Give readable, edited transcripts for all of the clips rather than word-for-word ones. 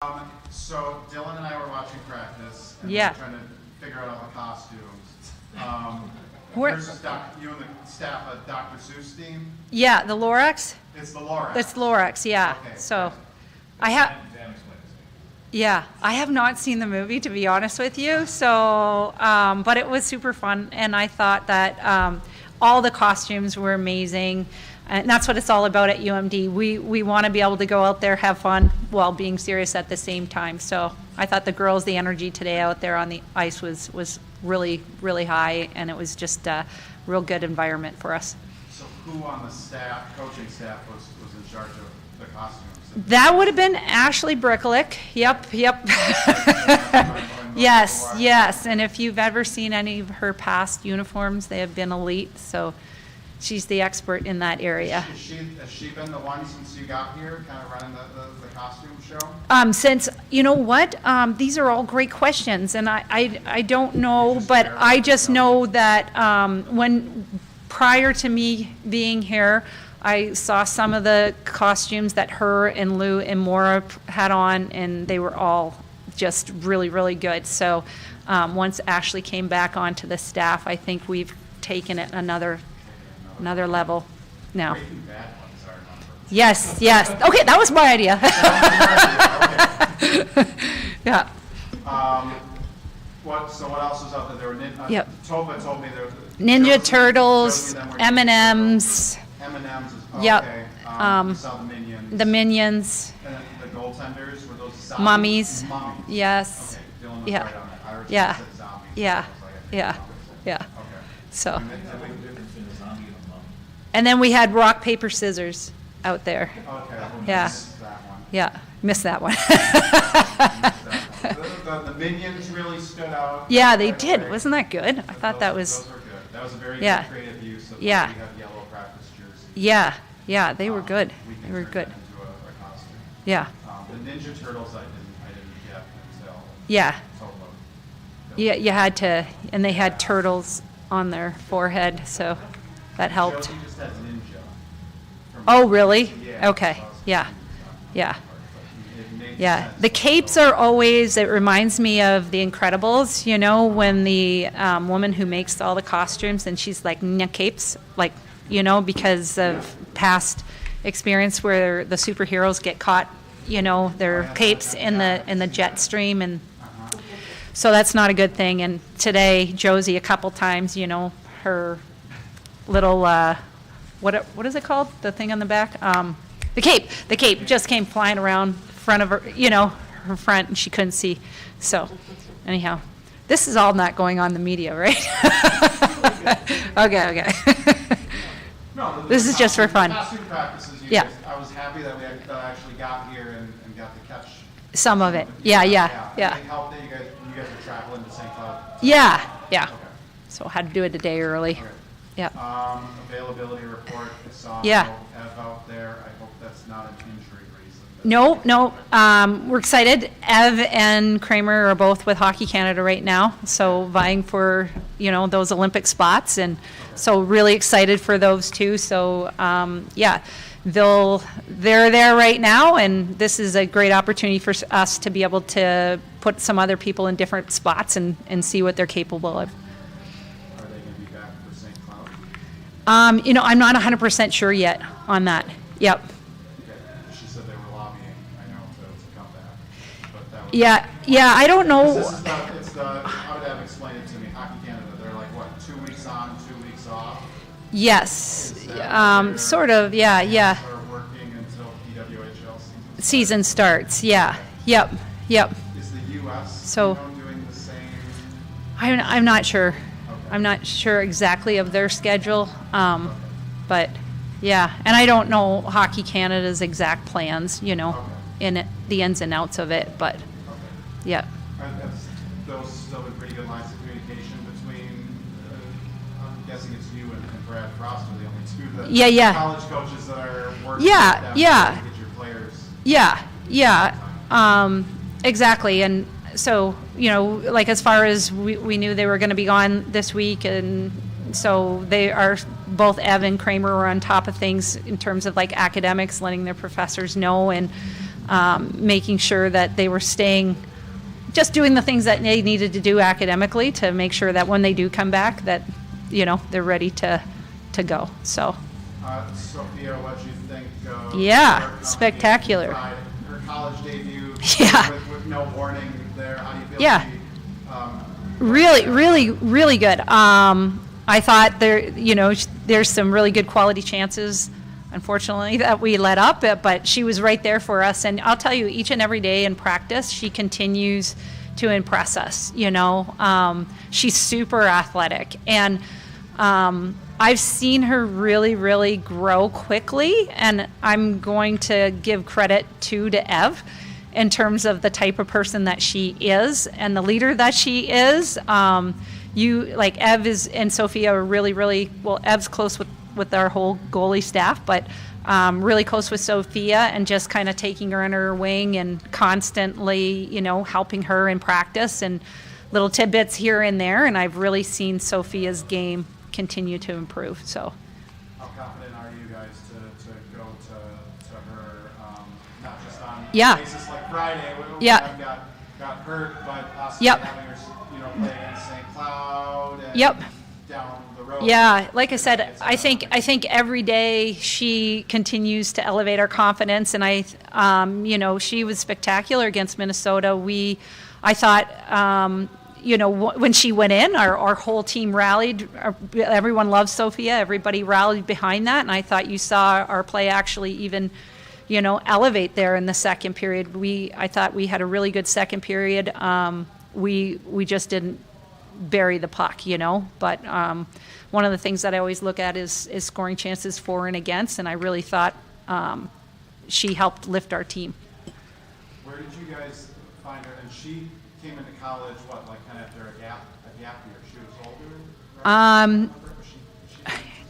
So Dylan and I were watching practice, and Yeah. we were trying to figure out all the costumes. Where- Yours is you and the staff at Dr. Seuss theme? Yeah, the Lorax? It's the Lorax. It's Lorax, yeah. Okay, So, good. I have, yeah, I have not seen the movie, to be honest with you, so, but it was super fun, and I thought that all the costumes were amazing, and that's what it's all about at UMD. We want to be able to go out there, have fun, while being serious at the same time, so I thought the girls, the energy today out there on the ice was really, really high, and it was just a real good environment for us. So who on the staff, coaching staff, was in charge of the costumes? That would have been Ashley Bricklick. Yep. Yes. And if you've ever seen any of her past uniforms, they have been elite. So she's the expert in that area. Has she been the one since you got here, kind of running the costume show? Since, you know what, these are all great questions, and I don't know, but I just know that prior to me being here, I saw some of the costumes that her and Lou and Maura had on, and they were all just really, really good. So once Ashley came back onto the staff, I think we've taken it another level now. Breaking Bad ones are numbered. Yes. Okay, that was my idea. Yeah. What else was out there? There were Yep. Toba told me there were Ninja Turtles, M&Ms. M&Ms. Yep. Okay. You saw the Minions. The Minions, And then the goaltenders were those zombies? Mummies. Mummies. Yes. Okay. Dylan was Yeah. right on that. I originally Yeah. said zombies. Yeah. I was like, I think Yeah. zombies. Yeah. Okay. So, And then the big difference in the zombie and the mummy. and then we had rock, paper, scissors out there. Okay. Yeah. Missed that one. Yeah, missed that one. Missed that one. The Minions really stood out. Yeah, they Right did. away. Wasn't that good? I thought that was, Those were good. That was a very Yeah. good creative use of Yeah. we have yellow practice jerseys. yeah, they were good. We They can were turn good. that into a costume. Yeah, The Ninja Turtles I didn't get until yeah, Toba. yeah, you had to, and they had turtles on their forehead, so that helped. Josie just has ninja. from- Oh, really? Yeah, Okay, so I was yeah, confused on yeah. that part, but it made Yeah, sense. the capes are always, it reminds me of The Incredibles, you know, when the woman who makes all the costumes, and she's like, "Nya capes," like, you know, because of past experience where the superheroes get caught, you know, their capes in the jet stream, and so that's not a good thing. And today, Josie, a couple times, you know, her little, what is it called? The thing on the back? The cape just came flying around front of her, you know, her front, and she couldn't see. So, anyhow, this is all not going on the media, right? Okay. No, This is just for fun. Costume practices, Yeah. I was happy that that I actually got here and got to catch. Some of it. Yeah. It helped that you guys were traveling to St. Cloud. Yeah. Okay. So I had to do it a day early. Okay. Yeah. Availability report, I saw Yeah. Ev out there. I hope that's not an injury reason. No. We're excited. Ev and Kramer are both with Hockey Canada right now, so vying for, you know, those Olympic spots, and so really excited for those two. So yeah, they're there right now, and this is a great opportunity for us to be able to put some other people in different spots and see what they're capable of. Are they going to be back for St. Cloud? You know, I'm not 100% sure yet on that. Yep. Okay. She said they were lobbying, I know, to come back. But that was. Yeah. I don't know. This is how did Ev explain it to me? Hockey Canada, they're like, what, 2 weeks on, 2 weeks off? Yes. Is that what Sort of. Yeah. Are working until PWHL Season starts. Yeah. Yep. Is the U.S. So- doing the same? I'm not sure. Okay. I'm not sure exactly of their schedule. But yeah, and I don't know Hockey Canada's exact plans, you know, the ins and outs of it, but Okay. yeah. Those still been pretty good lines of communication between, I'm guessing it's you and Brad Frost are the only two Yeah. college coaches that are working Yeah, with them yeah. to get your players. Yeah. Exactly. And so, you know, like as far as we knew they were going to be gone this week, and so they are, both Ev and Kramer are on top of things in terms of like academics, letting their professors know, and making sure that they were just doing the things that they needed to do academically to make sure that when they do come back that, they're ready to go. So. Sophia, what do you think? Yeah, spectacular. Her college debut. Yeah. With no warning there. How do you feel? Yeah. Really good. I thought there's some really good quality chances, unfortunately, that we let up, but she was right there for us. And I'll tell you, each and every day in practice, she continues to impress us. She's super athletic, and I've seen her really grow quickly, and I'm going to give credit to Ev in terms of the type of person that she is and the leader that she is. Ev and Sophia are really well, Ev's close with our whole goalie staff, but really close with Sophia, and just kind of taking her under her wing and constantly, helping her in practice and little tidbits here and there. And I've really seen Sophia's game continue to improve. So, how confident are you guys to go to her, not just on basis like Friday, when Ev got hurt, but also having her, play against St. Cloud and down the road. Yeah, like I said, I think every day she continues to elevate our confidence, and she was spectacular against Minnesota. I thought, when she went in, our whole team rallied. Everyone loves Sophia. Everybody rallied behind that, and I thought you saw our play actually even, elevate there in the second period. I thought we had a really good second period. We just didn't bury the puck, But one of the things that I always look at is scoring chances for and against, and I really thought she helped lift our team. Where did you guys find her? And she came into college, kind of after a gap year? She was older? Right?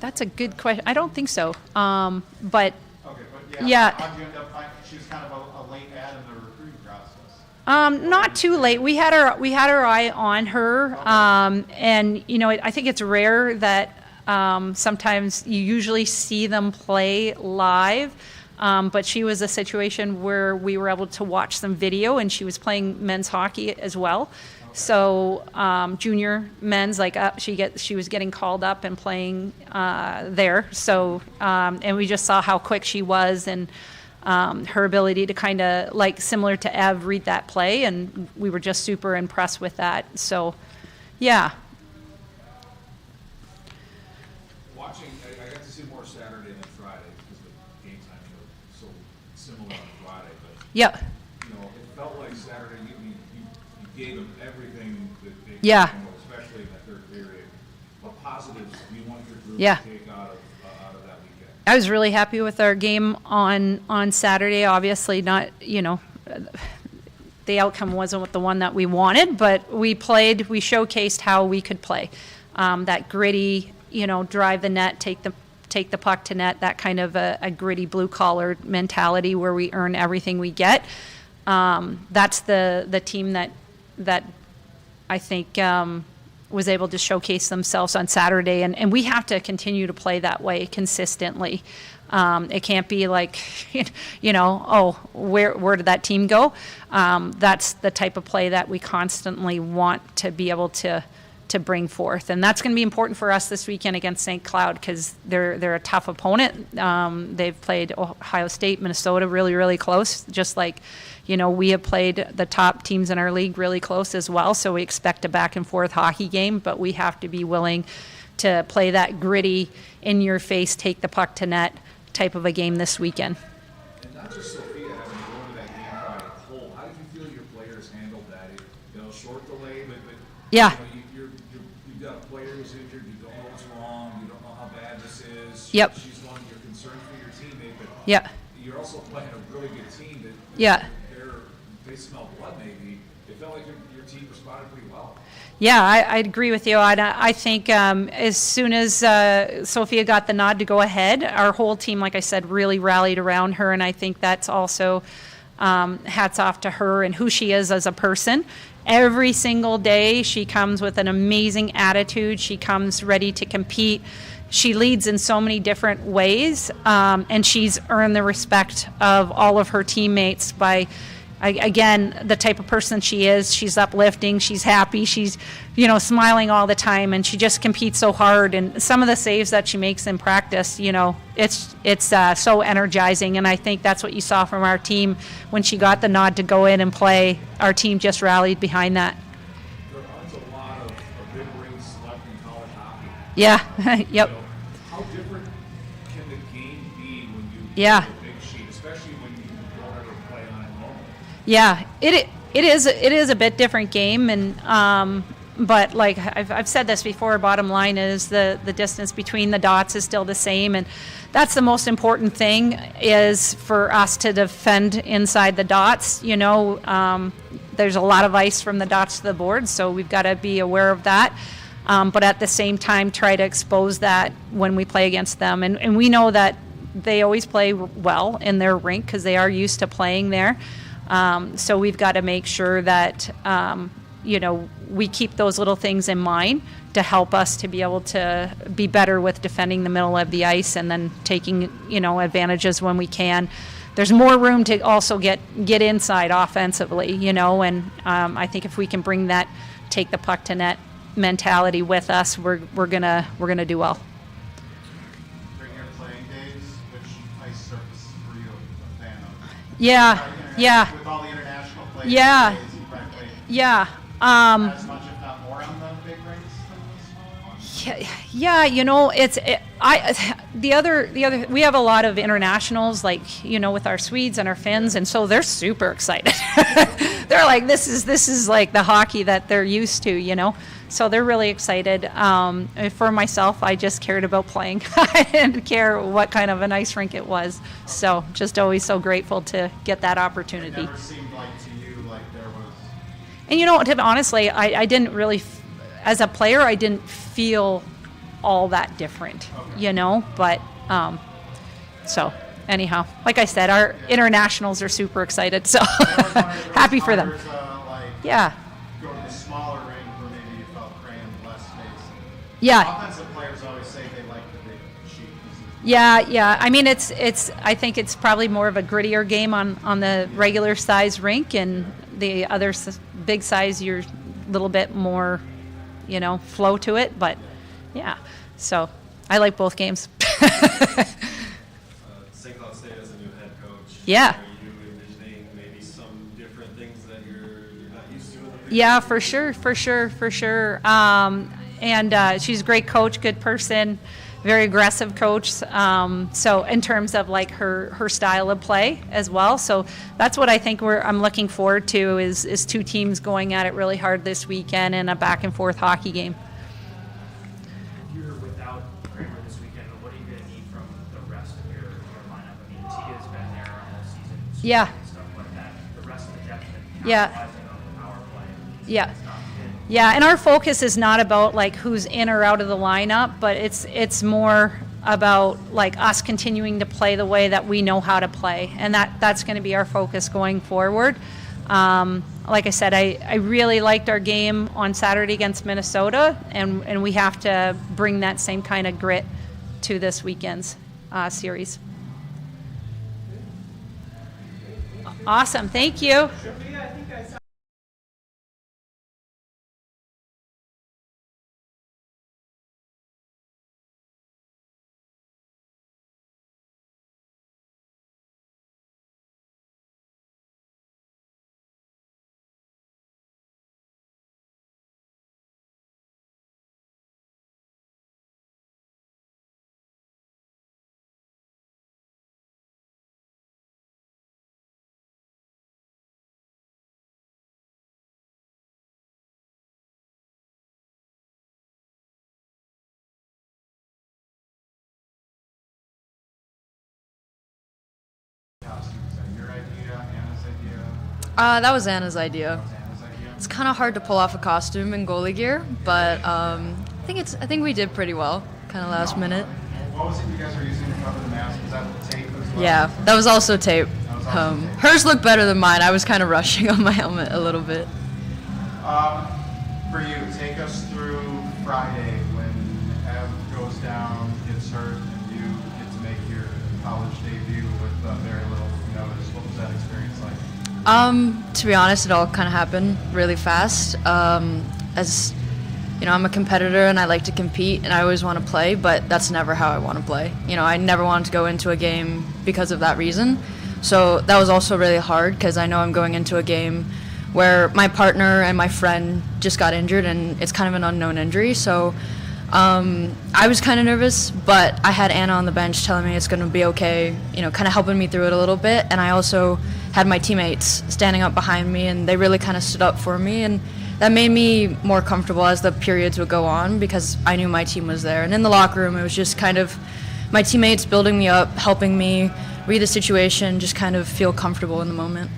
That's a good question. I don't think so. But okay, yeah. How'd you end up finding? She was kind of a late add in the recruiting process. Not too late. We had our eye on her, and I think it's rare that sometimes you usually see them play live. But she was a situation where we were able to watch some video, and she was playing men's hockey as well. Okay. So junior men's, she was getting called up and playing there. So and we just saw how quick she was, and her ability to kind of similar to Ev read that play, and we were just super impressed with that. So, yeah. Watching, I got to see more Saturday than Friday because the game times are so similar on Friday. But Yep. It felt like Saturday. You gave them everything that they could, especially in that third period. What positives do you want your group to take out of that weekend? I was really happy with our game on Saturday. Obviously, not the outcome wasn't the one that we wanted, but we showcased how we could play. That gritty, drive the net, take the puck to net, that kind of a gritty blue-collar mentality where we earn everything we get. That's the team that I think was able to showcase themselves on Saturday, and we have to continue to play that way consistently. It can't be like, where did that team go? That's the type of play that we constantly want to be able to bring forth, and that's going to be important for us this weekend against St. Cloud because they're a tough opponent. They've played Ohio State, Minnesota really close, just like we have played the top teams in our league really close as well. So we expect a back and forth hockey game, but we have to be willing to play that gritty, in your face, take the puck to net type of a game this weekend. And not just Sophia having to go into that game by a hole. How did you feel your players handled that? Short delay, but yeah. You've got a player who's injured. You don't know what's wrong. You don't know how bad this is. Yep. She's one. You're concerned for your teammate, but you're also playing a really good team. They smell blood. Maybe it felt like your team responded pretty well. Yeah, I'd agree with you. I think as soon as Sophia got the nod to go ahead, our whole team, like I said, really rallied around her, and I think that's also hats off to her and who she is as a person. every single day she comes with an amazing attitude. She comes ready to compete. She leads in so many different ways, and she's earned the respect of all of her teammates by, again, the type of person she is. She's uplifting, she's happy, she's, smiling all the time, and she just competes so hard. And some of the saves that she makes in practice, it's so energizing. And I think that's what you saw from our team when she got the nod to go in and play. Our team just rallied behind that. There aren't a lot of big rings left in college hockey. Yeah, yep. How different can the game be when you Yeah. play a big sheet, especially when you don't ever play on it normally? Yeah, it is a bit different game, and but like I've said this before, bottom line is the distance between the dots is still the same, and that's the most important thing is for us to defend inside the dots. There's a lot of ice from the dots to the board, so we've got to be aware of that. But at the same time, try to expose that when we play against them, and we know that they always play well in their rink because they are used to playing there. So we've got to make sure that, we keep those little things in mind to help us to be able to be better with defending the middle of the ice and then taking, advantages when we can. There's more room to also get inside offensively, and I think if we can bring that take the puck to net mentality with us, we're gonna do well. During your playing days, which ice surface were you a fan of? Yeah. With all the international players, Yeah. days, you probably played Yeah. as much, if not more, on the big rinks than the smaller ones. We have a lot of internationals, like, with our Swedes and our Finns, and so they're super excited. They're like, this is like the hockey that they're used to, so they're really excited. For myself, I just cared about playing. I didn't care what kind of an ice rink it was, so just always so grateful to get that opportunity. It never seemed like to you like there was. And honestly, I didn't really, as a player, I didn't feel all that different, but so anyhow, like I said, our internationals are super excited, so happy for them. Yeah. Go to the smaller rink where maybe you felt crammed, less space. Yeah. Offensive players always say they like the big sheet. Yeah. I mean, I think it's probably more of a grittier game on the regular size rink, and the other big size, you're a little bit more, flow to it. But yeah, so I like both games. St. Cloud State as a new head coach. Yeah. Are you envisioning maybe some different things that you're not used to in the big Yeah, for sure. And she's a great coach, good person, very aggressive coach. So in terms of like her style of play as well. So that's what I think I'm looking forward to is two teams going at it really hard this weekend in a back and forth hockey game. You're without Kramer this weekend, what are you going to need from the rest of your lineup? I mean, Tia's been there all season. Yeah. And stuff like that. The rest of the depth and Yeah. capitalizing on the power play. Yeah. It's not good. Yeah, and our focus is not about like who's in or out of the lineup, but it's more about like us continuing to play the way that we know how to play, and that's going to be our focus going forward. Like I said, I really liked our game on Saturday against Minnesota, and we have to bring that same kind of grit to this weekend's series. Awesome, thank you. Your idea, Anna's idea, That was Anna's idea. Anna's idea. It's kind of hard to pull off a costume in goalie gear, but I think we did pretty well, kind of last minute. What was it you guys were using to cover the mask? Was that tape as well? Yeah, that was also tape. That was also tape. Hers looked better than mine. I was kind of rushing on my helmet a little bit. For you, take us through Friday when Ev goes down, gets hurt, and you get to make your college debut with very little notice. What was that experience like? To be honest, it all kind of happened really fast. As you know, I'm a competitor and I like to compete and I always want to play, but that's never how I want to play. You know, I never wanted to go into a game because of that reason. So that was also really hard because I know I'm going into a game where my partner and my friend just got injured and it's kind of an unknown injury. So I was kind of nervous, but I had Anna on the bench telling me it's going to be okay, you know, kind of helping me through it a little bit. And I also had my teammates standing up behind me and they really kind of stood up for me. And that made me more comfortable as the periods would go on because I knew my team was there. And in the locker room, it was just kind of my teammates building me up, helping me read the situation, just kind of feel comfortable in the moment.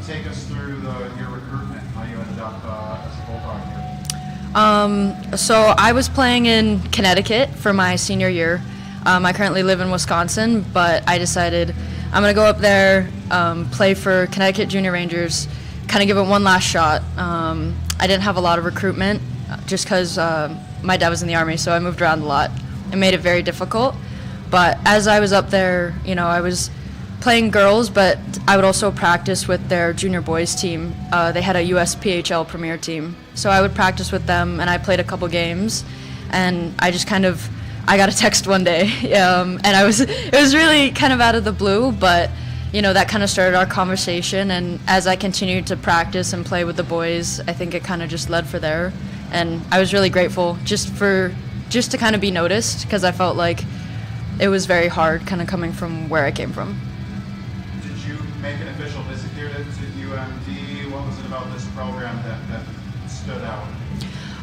Take us through your recruitment, how you ended up as a Bulldog here. So I was playing in Connecticut for my senior year. I currently live in Wisconsin, but I decided I'm going to go up there, play for Connecticut Junior Rangers, kind of give it one last shot. I didn't have a lot of recruitment just because my dad was in the Army, so I moved around a lot. It made it very difficult. But as I was up there, you know, I was playing girls, but I would also practice with their junior boys team. They had a USPHL Premier team. So I would practice with them, and I played a couple games. And I just I got a text one day, and it was really kind of out of the blue, but, you know, that kind of started our conversation. And as I continued to practice and play with the boys, I think it kind of just led for there. And I was really grateful just to kind of be noticed, because I felt like it was very hard kind of coming from where I came from. Did you make an official visit here to UMD? What was it about this program that stood out?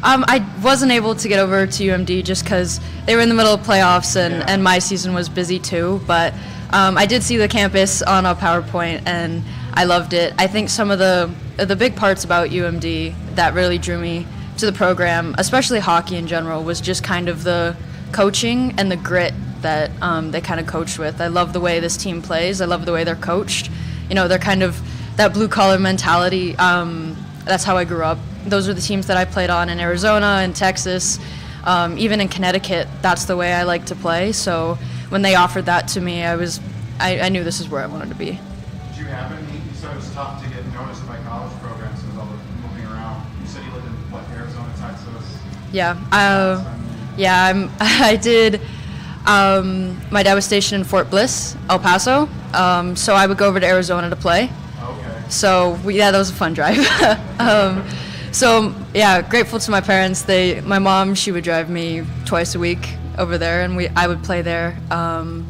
I wasn't able to get over to UMD just because they were in the middle of playoffs and my season was busy too. But I did see the campus on a PowerPoint and I loved it. I think some of the big parts about UMD that really drew me to the program, especially hockey in general, was just kind of the coaching and the grit that they kind of coached with. I love the way this team plays. I love the way they're coached. You know, they're kind of that blue-collar mentality. That's how I grew up. Those are the teams that I played on in Arizona and Texas. Even in Connecticut, that's the way I like to play. So when they offered that to me, I knew this is where I wanted to be. Did you have any? You said it was tough to get noticed by college programs with all the moving around. You said you lived in Arizona, Texas? Yeah. I did. My dad was stationed in Fort Bliss, El Paso, so I would go over to Arizona to play. Okay. So that was a fun drive. So yeah, grateful to my parents. My mom, she would drive me twice a week over there, and I would play there. And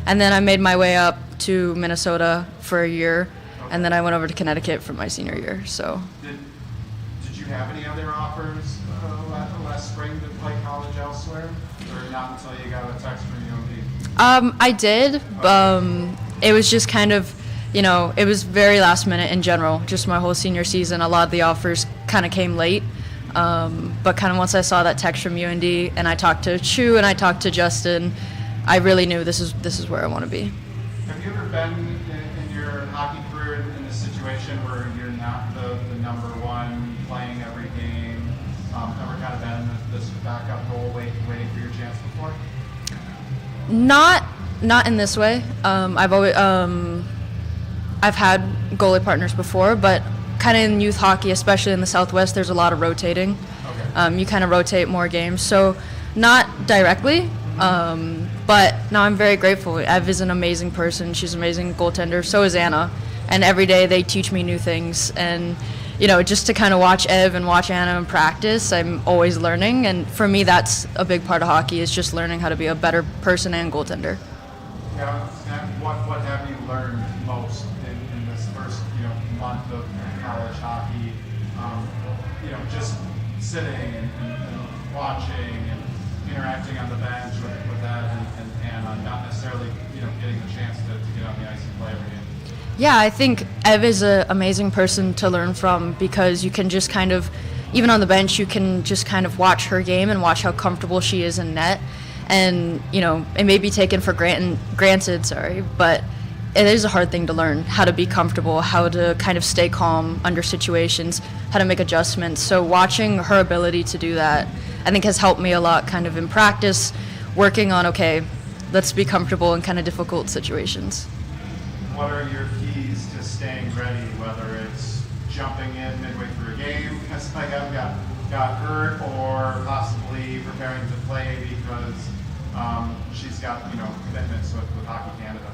then I made my way up to Minnesota for a year, and then I went over to Connecticut for my senior year. So. Did you have any other offers last spring to play college elsewhere? Or not until you got a text from UMD? I did. It was just kind of, you know, it was very last minute in general. Just my whole senior season, a lot of the offers kind of came late. But kind of once I saw that text from UND and I talked to Chu and I talked to Justin, I really knew this is where I want to be. Have you ever been in your hockey career in a situation where you're not the number one playing every game? Ever kind of been this backup role waiting for your chance before? Not in this way. I've had goalie partners before, but kind of in youth hockey, especially in the Southwest, there's a lot of rotating. Okay. You kind of rotate more games, so not directly. But no, I'm very grateful. Ev is an amazing person. She's an amazing goaltender. So is Anna. And every day they teach me new things. And, you know, just to kind of watch Ev and watch Anna in practice, I'm always learning. And for me, that's a big part of hockey, is just learning how to be a better person and goaltender. Yeah, and what have you learned most in this first, month of college hockey? Just sitting and watching and interacting on the bench with that and Anna, not necessarily, getting the chance to get on the ice and play every game. Yeah, I think Ev is an amazing person to learn from, because you can just kind of, even on the bench, you can just kind of watch her game and watch how comfortable she is in net. And, it may be taken for granted, but it is a hard thing to learn, how to be comfortable, how to kind of stay calm under situations, how to make adjustments. So watching her ability to do that, I think has helped me a lot kind of in practice, working on, okay, let's be comfortable in kind of difficult situations. What are your keys to staying ready, whether it's jumping in midway through a game because I got hurt, or possibly preparing to play because she's got commitments with Hockey Canada?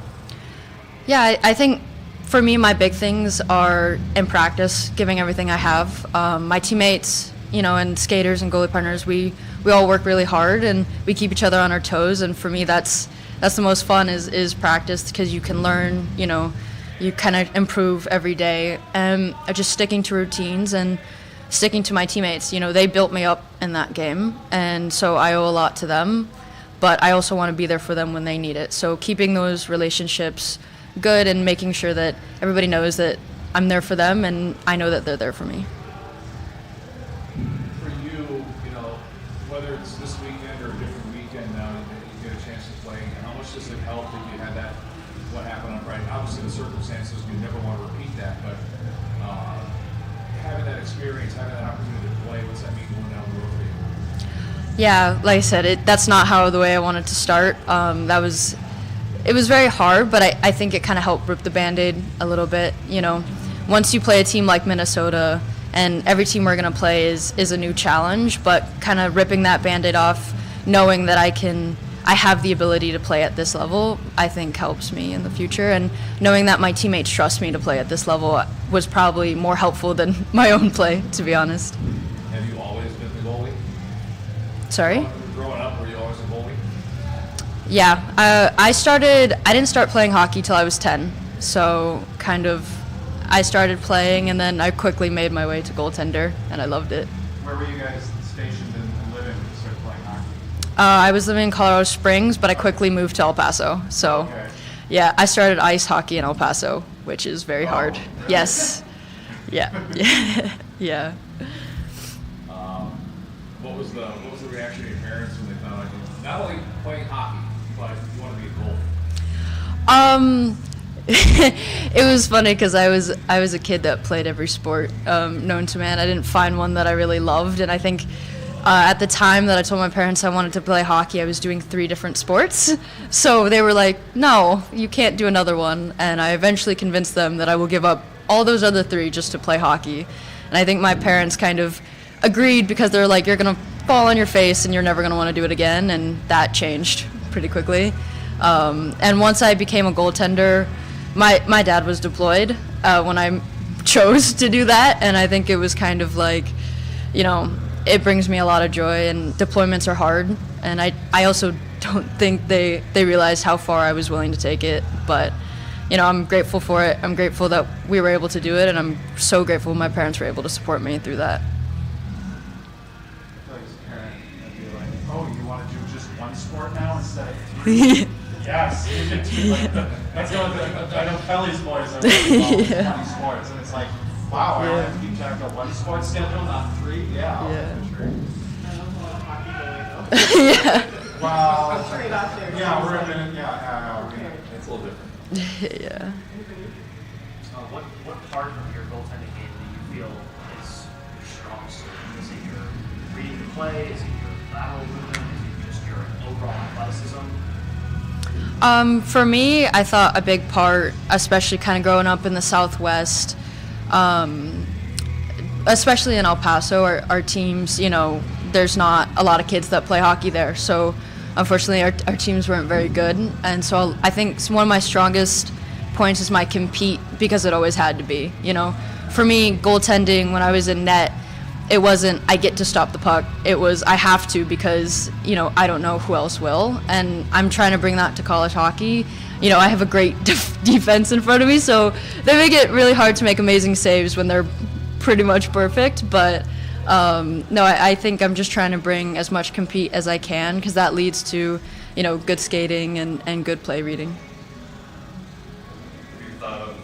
Yeah, I think for me, my big things are in practice, giving everything I have. My teammates, and skaters and goalie partners, we all work really hard and we keep each other on our toes. And for me, that's the most fun is practice, because you can learn, you kind of improve every day. And just sticking to routines and sticking to my teammates. They built me up in that game, and so I owe a lot to them. But I also want to be there for them when they need it. So keeping those relationships good and making sure that everybody knows that I'm there for them and I know that they're there for me. For you, whether it's this weekend or a different weekend now that you get a chance to play, how much does it help that you had that, what happened on Friday? Obviously the circumstances, you never want to repeat that, but having that experience, having that opportunity to play, what's that mean going down the road for you? Yeah, like I said, that's not how the way I wanted to start. It was very hard, but I think it kind of helped rip the Band-Aid a little bit. Once you play a team like Minnesota, and every team we're going to play is a new challenge, but kind of ripping that Band-Aid off, knowing that I have the ability to play at this level, I think helps me in the future. And knowing that my teammates trust me to play at this level was probably more helpful than my own play, to be honest. Have you always been the goalie? Sorry? Growing up, were you always a goalie? Yeah, I didn't start playing hockey till I was 10, so I started playing and then I quickly made my way to goaltender and I loved it. Where were you guys stationed and living when you started playing hockey? I was living in Colorado Springs, but I quickly moved to El Paso, so Okay. yeah, I started ice hockey in El Paso, which is very hard. Really? Yes. Yeah. Yeah. What was the reaction of your parents when they found out you not only playing hockey, but you want to be a goalie? It was funny because I was a kid that played every sport known to man. I didn't find one that I really loved, and I think at the time that I told my parents I wanted to play hockey, I was doing 3 different sports. So they were like, "No, you can't do another one." And I eventually convinced them that I will give up all those other 3 just to play hockey. And I think my parents kind of agreed because they're like, "You're gonna fall on your face and you're never gonna want to do it again." And that changed pretty quickly. And once I became a goaltender, my dad was deployed when I chose to do that, and I think it was kind of like, it brings me a lot of joy, and deployments are hard, and I also don't think they realized how far I was willing to take it, but I'm grateful for it. I'm grateful that we were able to do it, and I'm so grateful my parents were able to support me through that. I feel like as a parent, I'd be like, "Oh, you want to do just one sport now instead of 3?" Yes, that's what I know. Kelly's boys are really yeah. 20 sports, and it's like, wow, I only have to keep track of one sports schedule, not 3. Yeah, for sure. Yeah. Well, yeah, we're in it. Yeah, It's a little different. Yeah. What part of your goaltending game do you feel is your strongest suit? Is it your reading the play? Is it your lateral movement? Is it just your overall athleticism? For me, I thought a big part, especially kind of growing up in the Southwest, especially in El Paso, our teams, there's not a lot of kids that play hockey there. So unfortunately, our teams weren't very good. And so I think one of my strongest points is my compete, because it always had to be. For me, goaltending, when I was in net, it wasn't I get to stop the puck. It was I have to, because I don't know who else will, and I'm trying to bring that to college hockey. I have a great defense in front of me, so they make it really hard to make amazing saves when they're pretty much perfect. But no, I think I'm just trying to bring as much compete as I can, because that leads to good skating and good play reading. Have you thought of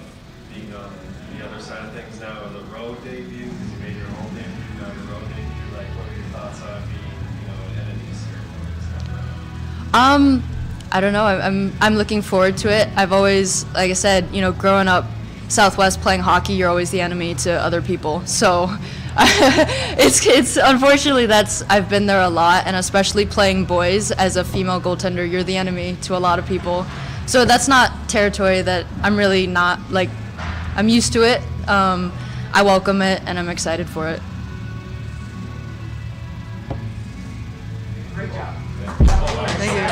being on the other side of things now on the road debut? Because you made your home debut, now your road debut. Like, what are your thoughts on being, in an Eastern or stuff like that? I don't know. I'm looking forward to it. I've always, like I said, growing up Southwest playing hockey, you're always the enemy to other people. So it's unfortunately I've been there a lot, and especially playing boys as a female goaltender, you're the enemy to a lot of people. So that's not territory that I'm really not I'm used to it. I welcome it, and I'm excited for it. Great job. Thank you.